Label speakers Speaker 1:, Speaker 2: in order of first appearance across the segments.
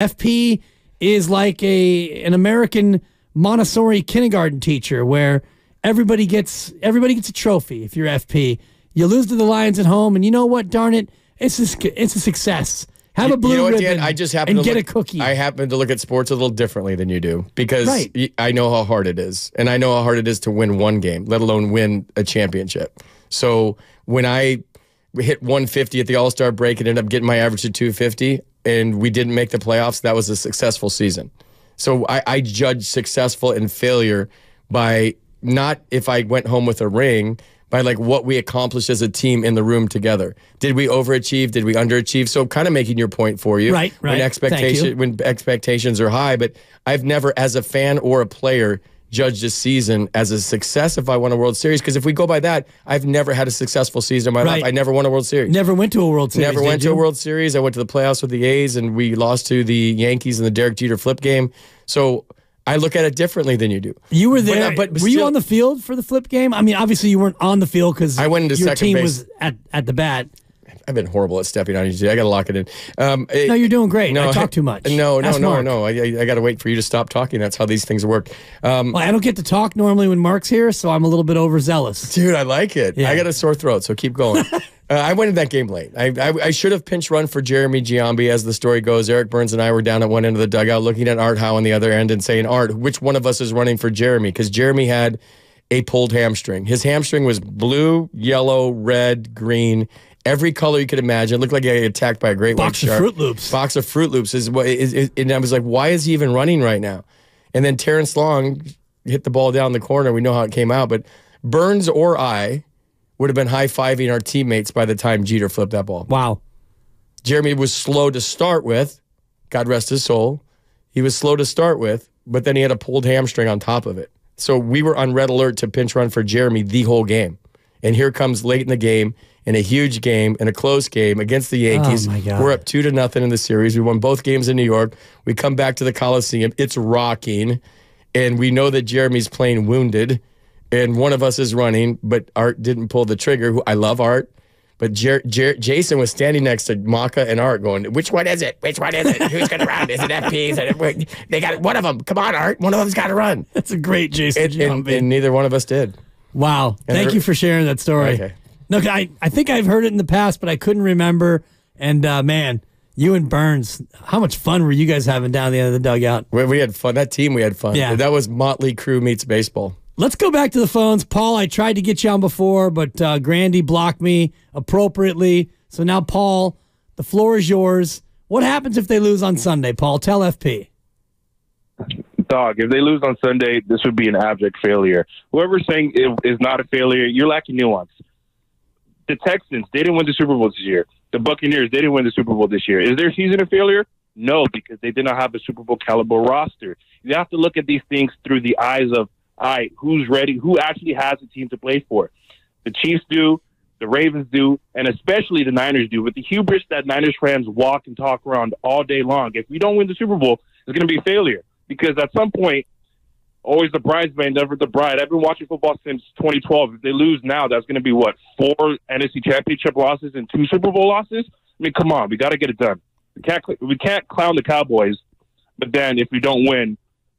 Speaker 1: FP is like an American Montessori kindergarten teacher where everybody gets a trophy if you're FP. You lose to the Lions at home, and you know what? Darn it, it's a success. Have a blue ribbon Dan, I just happen and to get a cookie.
Speaker 2: I happen to look at sports a little differently than you do because I know how hard it is, and I know how hard it is to win one game, let alone win a championship. So when I hit 150 at the All-Star break and ended up getting my average to 250, and we didn't make the playoffs, that was a successful season. So I judge successful and failure by not if I went home with a ring, by like what we accomplished as a team in the room together. Did we overachieve? Did we underachieve? So kind of making your point for you.
Speaker 1: Right.
Speaker 2: When expectations are high, but I've never, as a fan or a player, judged a season as a success if I won a World Series. Because if we go by that, I've never had a successful season in my life. I never won a World Series.
Speaker 1: Never went to a World Series.
Speaker 2: Never went to a World Series. I went to the playoffs with the A's, and we lost to the Yankees in the Derek Jeter flip game. So I look at it differently than you do.
Speaker 1: You were there, but were you on the field for the flip game? I mean, obviously you weren't on the field because your team was at the bat.
Speaker 2: I've been horrible at stepping on you. I got to lock it in.
Speaker 1: No, you're doing great. No, I talk too much.
Speaker 2: No. I got to wait for you to stop talking. That's how these things work.
Speaker 1: Well, I don't get to talk normally when Mark's here, so I'm a little bit overzealous.
Speaker 2: Dude, I like it. Yeah. I got a sore throat, so keep going. I went in that game late. I should have pinch run for Jeremy Giambi, as the story goes. Eric Burns and I were down at one end of the dugout looking at Art Howe on the other end and saying, Art, which one of us is running for Jeremy? Because Jeremy had a pulled hamstring. His hamstring was blue, yellow, red, green, every color you could imagine. It looked like he got attacked by a great white shark. Box of Fruit Loops. And I was like, why is he even running right now? And then Terrence Long hit the ball down the corner. We know how it came out. But Burns or I would have been high-fiving our teammates by the time Jeter flipped that ball.
Speaker 1: Wow.
Speaker 2: Jeremy was slow to start with. God rest his soul. He was slow to start with, but then he had a pulled hamstring on top of it. So we were on red alert to pinch run for Jeremy the whole game. And here comes late in the game, in a huge game, in a close game against the Yankees.
Speaker 1: Oh my God.
Speaker 2: We're up 2-0 in the series. We won both games in New York. We come back to the Coliseum. It's rocking. And we know that Jeremy's playing wounded. And one of us is running, but Art didn't pull the trigger. I love Art. But Jason was standing next to Maka and Art going, which one is it? Which one is it? Who's going to run? Is it FP? Is it, they got one of them. Come on, Art. One of them's got to run.
Speaker 1: That's a great Jason.
Speaker 2: And neither one of us did.
Speaker 1: Wow. Thank you for sharing that story.
Speaker 2: Okay.
Speaker 1: No, I think I've heard it in the past, but I couldn't remember. And, man, you and Burns, how much fun were you guys having down the end of the dugout?
Speaker 2: We had fun. That team, we had fun.
Speaker 1: Yeah.
Speaker 2: That was Motley Crue meets baseball.
Speaker 1: Let's go back to the phones. Paul, I tried to get you on before, but Grandy blocked me appropriately. So now, Paul, the floor is yours. What happens if they lose on Sunday, Paul? Tell FP.
Speaker 3: Dog, if they lose on Sunday, this would be an abject failure. Whoever's saying it is not a failure, you're lacking nuance. The Texans, they didn't win the Super Bowl this year. The Buccaneers, they didn't win the Super Bowl this year. Is their season a failure? No, because they did not have a Super Bowl caliber roster. You have to look at these things through the eyes of, all right, who's ready? Who actually has a team to play for? The Chiefs do, the Ravens do, and especially the Niners do. With the hubris that Niners fans walk and talk around all day long, if we don't win the Super Bowl, it's going to be a failure. Because at some point, always the bridesmaid, never the bride. I've been watching football since 2012. If they lose now, that's going to be, 4 NFC Championship losses and 2 Super Bowl losses? I mean, come on. We got to get it done. We can't clown the Cowboys, but then if we don't win,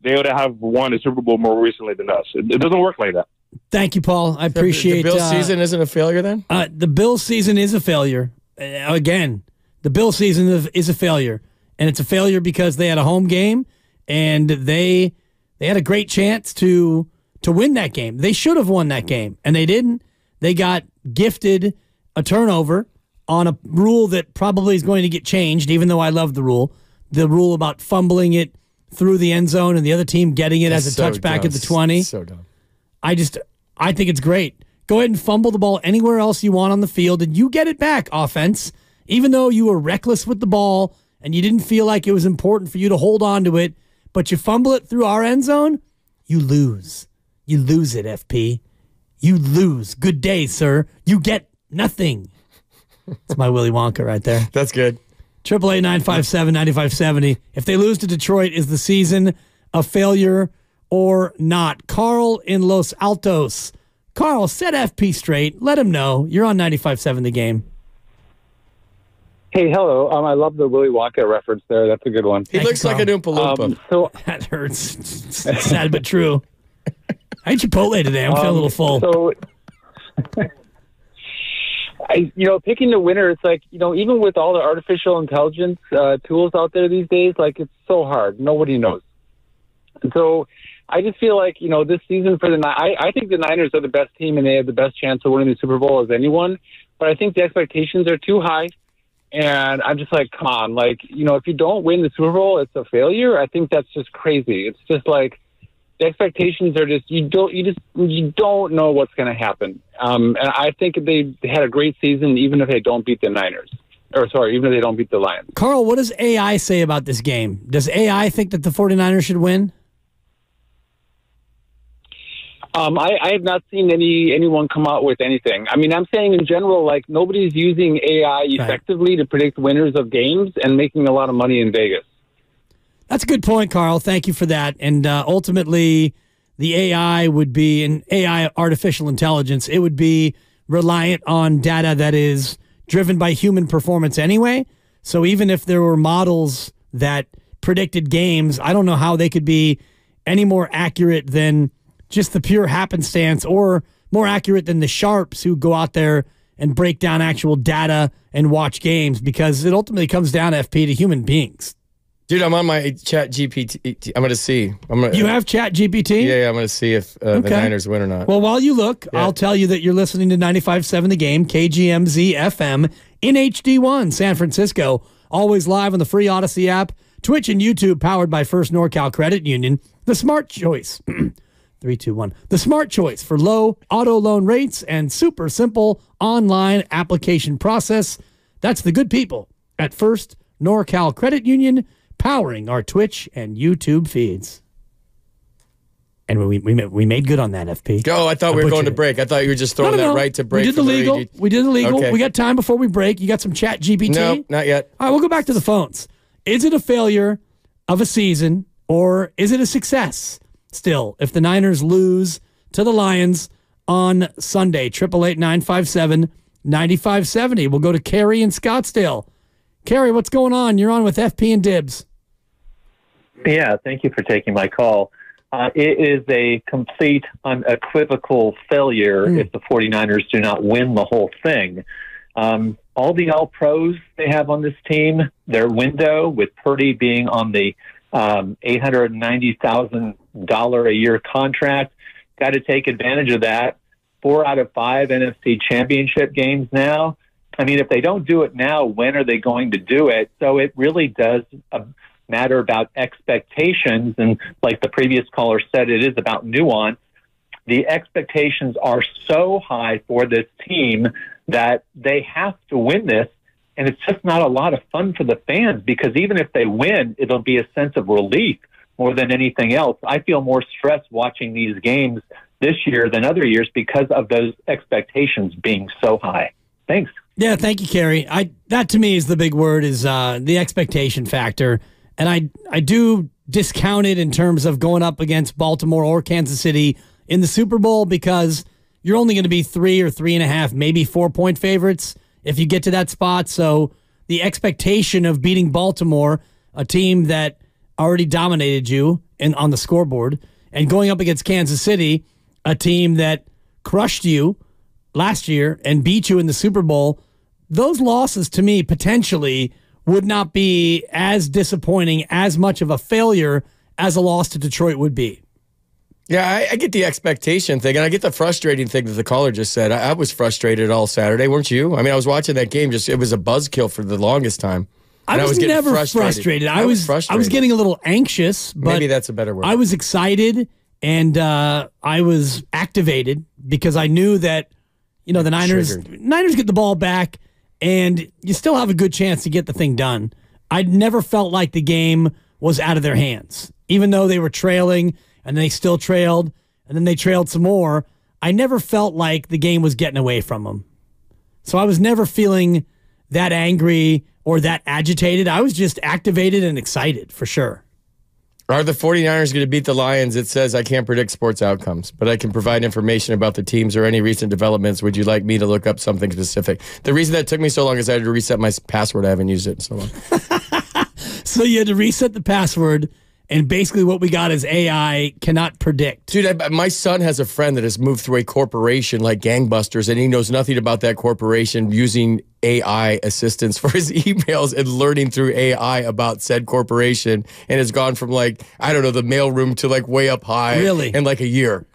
Speaker 3: they would have won a Super Bowl more recently than us. It doesn't work like that.
Speaker 1: Thank you, Paul. I appreciate it.
Speaker 2: The Bills season isn't a failure then?
Speaker 1: The Bills season is a failure. Again, the Bills season is a failure. And it's a failure because they had a home game and they had a great chance to win that game. They should have won that game, and they didn't. They got gifted a turnover on a rule that probably is going to get changed, even though I love the rule. The rule about fumbling it through the end zone and the other team getting it as a touchback at the 20.
Speaker 2: So dumb.
Speaker 1: I think it's great. Go ahead and fumble the ball anywhere else you want on the field, and you get it back, offense. Even though you were reckless with the ball and you didn't feel like it was important for you to hold on to it, but you fumble it through our end zone, you lose. You lose it, FP. You lose. Good day, sir. You get nothing. It's my Willy Wonka right there.
Speaker 2: That's good.
Speaker 1: 888-957-9570. If they lose to Detroit, is the season a failure or not? Carl in Los Altos. Carl, set FP straight. Let him know. You're on 95.7 The Game.
Speaker 4: Hey, hello. I love the Willy Wonka reference there. That's a good one.
Speaker 2: He looks like an Oompa Loompa.
Speaker 4: So
Speaker 1: That hurts. It's sad but true. I ate Chipotle today. I'm feeling a little full.
Speaker 4: So, picking the winner, it's like, even with all the artificial intelligence tools out there these days, like, it's so hard. Nobody knows. And so I just feel like, this season for I think the Niners are the best team and they have the best chance of winning the Super Bowl as anyone. But I think the expectations are too high. And I'm just like, come on, like, if you don't win the Super Bowl, it's a failure. I think that's just crazy. It's just like the expectations are just you don't know what's going to happen. And I think they had a great season, even if they don't beat the Niners. Even if they don't beat the Lions.
Speaker 1: Carl, what does AI say about this game? Does AI think that the 49ers should win?
Speaker 4: I have not seen anyone come out with anything. I mean, I'm saying in general, like, nobody's using AI effectively to predict winners of games and making a lot of money in Vegas.
Speaker 1: That's a good point, Carl. Thank you for that. And ultimately, the AI would be, an AI, artificial intelligence, it would be reliant on data that is driven by human performance anyway. So even if there were models that predicted games, I don't know how they could be any more accurate than just the pure happenstance, or more accurate than the sharps who go out there and break down actual data and watch games, because it ultimately comes down, FP, to human beings.
Speaker 2: Dude, I'm on my Chat GPT. I'm going to see.
Speaker 1: You have Chat GPT?
Speaker 2: Yeah, I'm going to see if the Niners win or not.
Speaker 1: Well, while you look, I'll tell you that you're listening to 95.7 The Game, KGMZ FM in HD1, San Francisco. Always live on the free Odyssey app, Twitch and YouTube, powered by First NorCal Credit Union. The smart choice. 3, 2, 1. The smart choice for low auto loan rates and super simple online application process. That's the good people at First NorCal Credit Union, powering our Twitch and YouTube feeds. And we made good on that, FP.
Speaker 2: Oh, I thought we were going to break. I thought you were just throwing that right to break.
Speaker 1: We did the legal.
Speaker 2: Okay.
Speaker 1: We got time before we break. You got some Chat GPT?
Speaker 2: No, not yet.
Speaker 1: All right, we'll go back to the phones. Is it a failure of a season, or is it a success still if the Niners lose to the Lions on Sunday? 888-957-9570. We'll go to Carrie in Scottsdale. Carrie, what's going on? You're on with FP and Dibs.
Speaker 5: Yeah, thank you for taking my call. It is a complete, unequivocal failure if the 49ers do not win the whole thing. All the All-Pros they have on this team, their window, with Purdy being on the $890,000 a year contract, got to take advantage of that. 4 out of 5 NFC championship games now. I mean, if they don't do it now, when are they going to do it? So it really does matter about expectations. And like the previous caller said, it is about nuance. The expectations are so high for this team that they have to win this. And it's just not a lot of fun for the fans, because even if they win, it'll be a sense of relief more than anything else. I feel more stressed watching these games this year than other years because of those expectations being so high. Thanks.
Speaker 1: Yeah, thank you, Carrie. That to me is the big word, is the expectation factor. And I do discount it in terms of going up against Baltimore or Kansas City in the Super Bowl, because you're only going to be 3 or 3.5, maybe 4-point favorites if you get to that spot. So the expectation of beating Baltimore, a team that already dominated you on the scoreboard, and going up against Kansas City, a team that crushed you last year and beat you in the Super Bowl, those losses to me potentially would not be as disappointing, as much of a failure as a loss to Detroit would be.
Speaker 2: Yeah, I get the expectation thing, and I get the frustrating thing that the caller just said. I was frustrated all Saturday, weren't you? I mean, I was watching that game, it was a buzzkill for the longest time.
Speaker 1: I was never frustrated. I was getting a little anxious, but
Speaker 2: maybe that's a better word.
Speaker 1: I was excited, and I was activated, because I knew that, the Niners get the ball back, and you still have a good chance to get the thing done. I never felt like the game was out of their hands, even though they were trailing, and they still trailed, and then they trailed some more. I never felt like the game was getting away from them. So I was never feeling that angry or that agitated. I was just activated and excited, for sure.
Speaker 2: Are the 49ers going to beat the Lions? It says I can't predict sports outcomes, but I can provide information about the teams or any recent developments. Would you like me to look up something specific? The reason that took me so long is I had to reset my password. I haven't used it in so long.
Speaker 1: So you had to reset the password, and basically what we got is AI cannot predict.
Speaker 2: Dude, my son has a friend that has moved through a corporation like gangbusters, and he knows nothing about that corporation using AI assistance for his emails and learning through AI about said corporation, and has gone from like, I don't know, the mailroom to like way up high in like a year.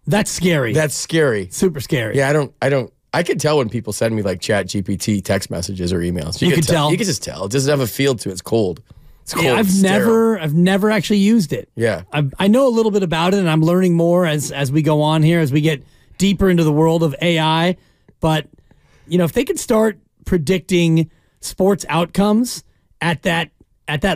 Speaker 1: That's scary.
Speaker 2: That's scary.
Speaker 1: Super scary.
Speaker 2: Yeah, I can tell when people send me like Chat GPT text messages or emails.
Speaker 1: You can tell.
Speaker 2: You can just tell. It doesn't have a feel to it. It's cold. It's cold.
Speaker 1: Yeah, I've never actually used it.
Speaker 2: Yeah.
Speaker 1: I know a little bit about it, and I'm learning more as we go on here, as we get deeper into the world of AI. But, you know, if they could start predicting sports outcomes at that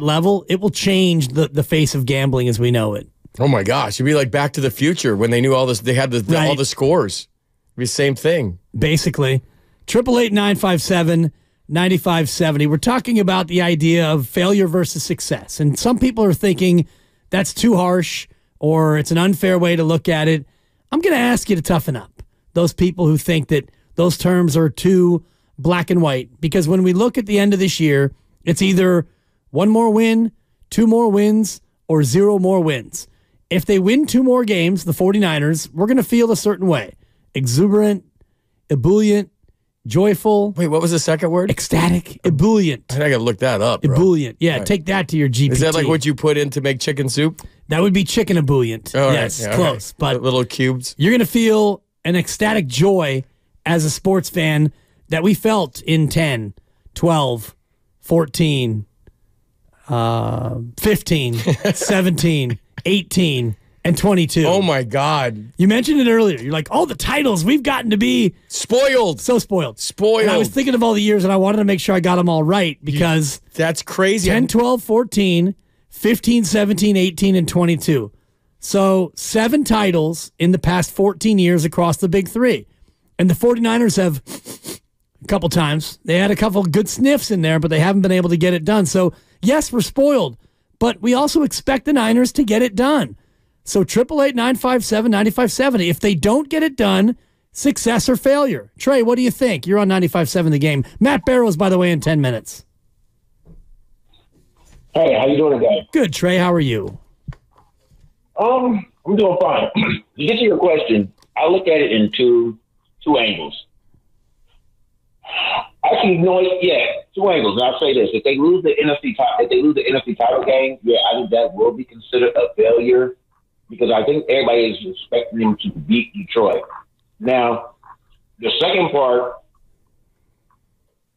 Speaker 1: level, it will change the face of gambling as we know it.
Speaker 2: Oh my gosh. It'd be like Back to the Future when they knew all this, they had all the scores. It'd be the same thing.
Speaker 1: Basically. 888-957-9570. We're talking about the idea of failure versus success. And some people are thinking that's too harsh or it's an unfair way to look at it. I'm going to ask you to toughen up. Those people who think that those terms are too black and white. Because when we look at the end of this year, it's either one more win, two more wins, or zero more wins. If they win two more games, the 49ers, we're going to feel a certain way. Exuberant, ebullient, joyful.
Speaker 2: Wait, what was the second word?
Speaker 1: Ecstatic, ebullient.
Speaker 2: I got to look that up, bro.
Speaker 1: Ebullient. Yeah, right. Take that to your GPT.
Speaker 2: Is that like what you put in to make chicken soup?
Speaker 1: That would be chicken ebullient.
Speaker 2: Oh,
Speaker 1: yes,
Speaker 2: right. Yeah,
Speaker 1: close.
Speaker 2: Right.
Speaker 1: But
Speaker 2: little cubes.
Speaker 1: You're going to feel an ecstatic joy as a sports fan that we felt in 10, 12, 14, 15, 17, 18, and 22.
Speaker 2: Oh, my God.
Speaker 1: You mentioned it earlier. You're like, all the titles, we've gotten to be...
Speaker 2: Spoiled.
Speaker 1: So spoiled.
Speaker 2: Spoiled.
Speaker 1: And I was thinking of all the years, and I wanted to make sure I got them all right because...
Speaker 2: That's crazy.
Speaker 1: 10, 12, 14, 15, 17, 18, and 22. So 7 titles in the past 14 years across the big three. And the 49ers have a couple times. They had a couple good sniffs in there, but they haven't been able to get it done. So, yes, we're spoiled, but we also expect the Niners to get it done. So 888-957-9570. If they don't get it done, success or failure. Trey, what do you think? You're on 95.7 The Game. Matt Barrows, by the way, in 10 minutes.
Speaker 6: Hey, how you doing today?
Speaker 1: Good, Trey. How are you?
Speaker 6: I'm doing fine. To get to your question, I look at it in two angles. Actually, no, yeah, 2 angles. And I'll say this: if they lose the NFC title game, yeah, I think that will be considered a failure because I think everybody is expecting them to beat Detroit. Now, the second part,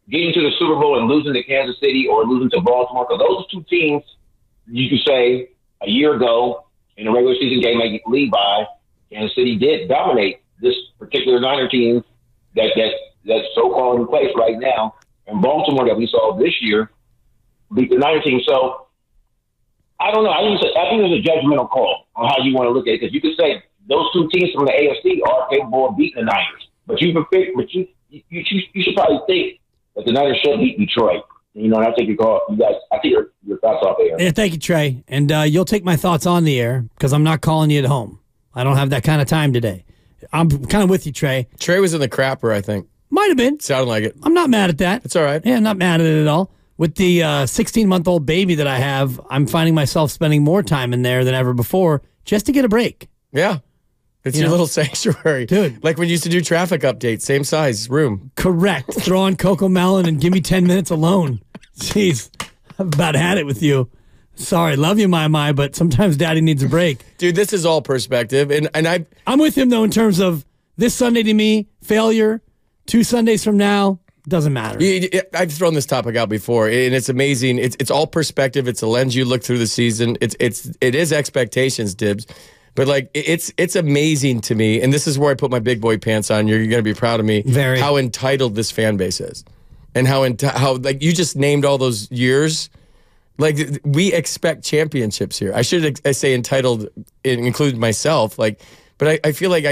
Speaker 6: getting to the Super Bowl and losing to Kansas City or losing to Baltimore, because those are 2 teams you could say a year ago in a regular season game they get lead by, Kansas City did dominate this particular Niner team that's so-called in place right now. And Baltimore that we saw this year beat the Niner team. So I don't know. I think it's a judgmental call on how you want to look at it, because you could say those 2 teams from the AFC are capable of beating the Niners, but you should probably think that the Niners should beat Detroit. You know, and I take your call. You guys, I take your thoughts off air.
Speaker 1: Yeah, thank you, Trey. And you'll take my thoughts on the air because I'm not calling you at home. I don't have that kind of time today. I'm kind of with you, Trey.
Speaker 2: Trey was in the crapper, I think.
Speaker 1: Might have been.
Speaker 2: Sounded like it.
Speaker 1: I'm not mad at that.
Speaker 2: It's all right.
Speaker 1: Yeah, I'm not mad at it at all. With the 16-month-old baby that I have, I'm finding myself spending more time in there than ever before just to get a break.
Speaker 2: Yeah. It's your little sanctuary.
Speaker 1: Dude.
Speaker 2: Like when you used to do traffic updates, same size room.
Speaker 1: Correct. Throw on Coco Melon and give me 10 minutes alone. Jeez, I've about had it with you. Sorry, love you, my, but sometimes daddy needs a break.
Speaker 2: Dude, this is all perspective. And
Speaker 1: I'm with him, though, in terms of this Sunday to me, failure. 2 Sundays from now, doesn't matter.
Speaker 2: I've thrown this topic out before, and it's amazing. It's all perspective. It's a lens you look through the season. It is expectations, Dibs. But like it's amazing to me, and this is where I put my big boy pants on. You're going to be proud of me.
Speaker 1: Very.
Speaker 2: How entitled this fan base is, and how like you just named all those years. Like we expect championships here. I should say entitled, include myself. Like, but I feel like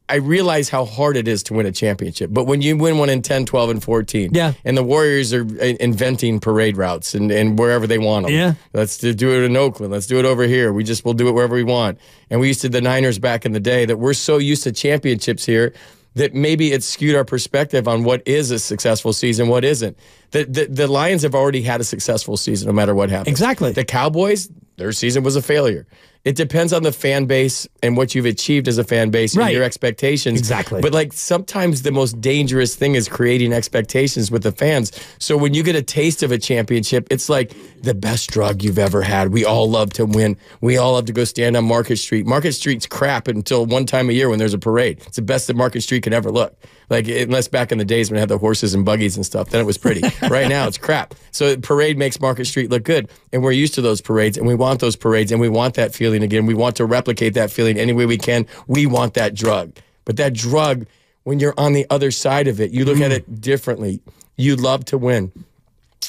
Speaker 2: I I realize how hard it is to win a championship. But when you win one in 10, 12, and 14,
Speaker 1: Yeah.
Speaker 2: and the Warriors are inventing parade routes and wherever they want them.
Speaker 1: Yeah.
Speaker 2: Let's do it in Oakland. Let's do it over here. We'll do it wherever we want. And we used to, the Niners back in the day, that we're so used to championships here that maybe it's skewed our perspective on what is a successful season, what isn't. The Lions have already had a successful season no matter what happens.
Speaker 1: Exactly.
Speaker 2: The Cowboys, their season was a failure. It depends on the fan base and what you've achieved as a fan base and your expectations.
Speaker 1: Exactly.
Speaker 2: But like sometimes the most dangerous thing is creating expectations with the fans. So when you get a taste of a championship, it's like the best drug you've ever had. We all love to win. We all love to go stand on Market Street. Market Street's crap until one time a year when there's a parade. It's the best that Market Street can ever look. Like, unless back in the days when it had the horses and buggies and stuff, then it was pretty. Right now, it's crap. So parade makes Market Street look good. And we're used to those parades, and we want those parades, and we want that feeling again. We want to replicate that feeling any way we can. We want that drug. But that drug, when you're on the other side of it, you look at it differently. You love to win.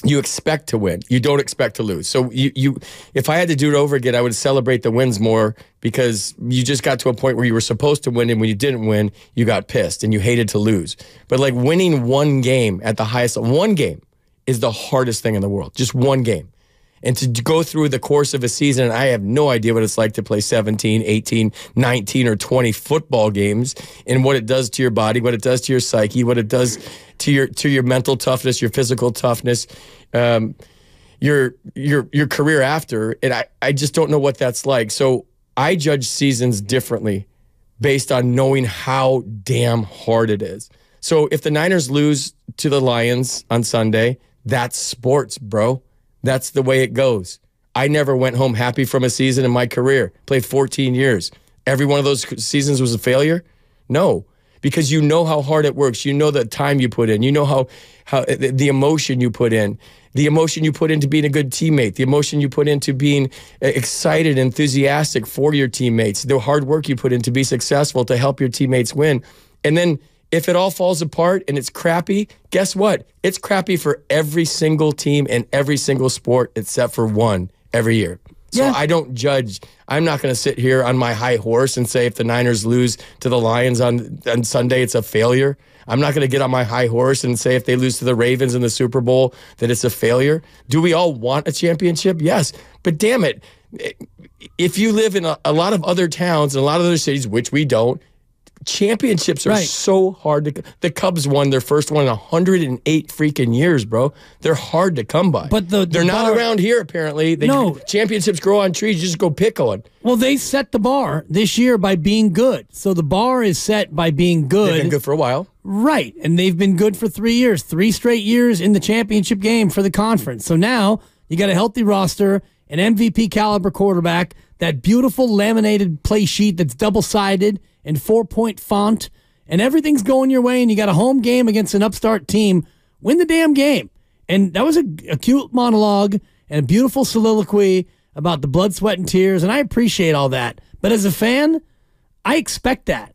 Speaker 2: You expect to win. You don't expect to lose. So if I had to do it over again, I would celebrate the wins more, because you just got to a point where you were supposed to win, and when you didn't win, you got pissed and you hated to lose. But like winning one game at the highest, one game is the hardest thing in the world. Just one game. And to go through the course of a season, and I have no idea what it's like to play 17, 18, 19, or 20 football games, and what it does to your body, what it does to your psyche, what it does to your mental toughness, your physical toughness, your career after. And I just don't know what that's like. So I judge seasons differently based on knowing how damn hard it is. So if the Niners lose to the Lions on Sunday, that's sports, bro. That's the way it goes. I never went home happy from a season in my career. Played 14 years. Every one of those seasons was a failure? No, because you know how hard it works. You know the time you put in. You know how the emotion you put in. The emotion you put into being a good teammate. The emotion you put into being excited, enthusiastic for your teammates. The hard work you put in to be successful, to help your teammates win. And then if it all falls apart and it's crappy, guess what? It's crappy for every single team in every single sport except for one every year. So I don't judge. I'm not going to sit here on my high horse and say if the Niners lose to the Lions on Sunday, it's a failure. I'm not going to get on my high horse and say if they lose to the Ravens in the Super Bowl that it's a failure. Do we all want a championship? Yes. But damn it, if you live in a lot of other towns and a lot of other cities, which we don't, championships are so hard to. The Cubs won their first one in 108 freaking years, bro. They're hard to come by.
Speaker 1: But
Speaker 2: they're not around here apparently. Championships grow on trees. You just go pick one.
Speaker 1: Well, they set the bar this year by being good. So the bar is set by being good.
Speaker 2: They've been good for a while.
Speaker 1: Right, and they've been good for 3 years. 3 straight years in the championship game for the conference. So now you got a healthy roster, an MVP caliber quarterback, that beautiful laminated play sheet that's double-sided and 4-point font, and everything's going your way, and you got a home game against an upstart team. Win the damn game. And that was a cute monologue and a beautiful soliloquy about the blood, sweat, and tears, and I appreciate all that. But as a fan, I expect that.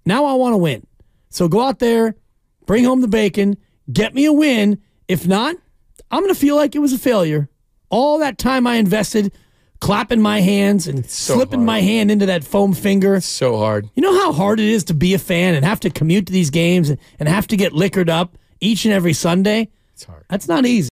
Speaker 1: Now I want to win. So go out there, bring home the bacon, get me a win. If not, I'm going to feel like it was a failure. All that time I invested clapping my hands and slipping my hand into that foam finger.
Speaker 2: It's so hard.
Speaker 1: You know how hard it is to be a fan and have to commute to these games and have to get liquored up each and every Sunday?
Speaker 2: It's hard.
Speaker 1: That's not easy.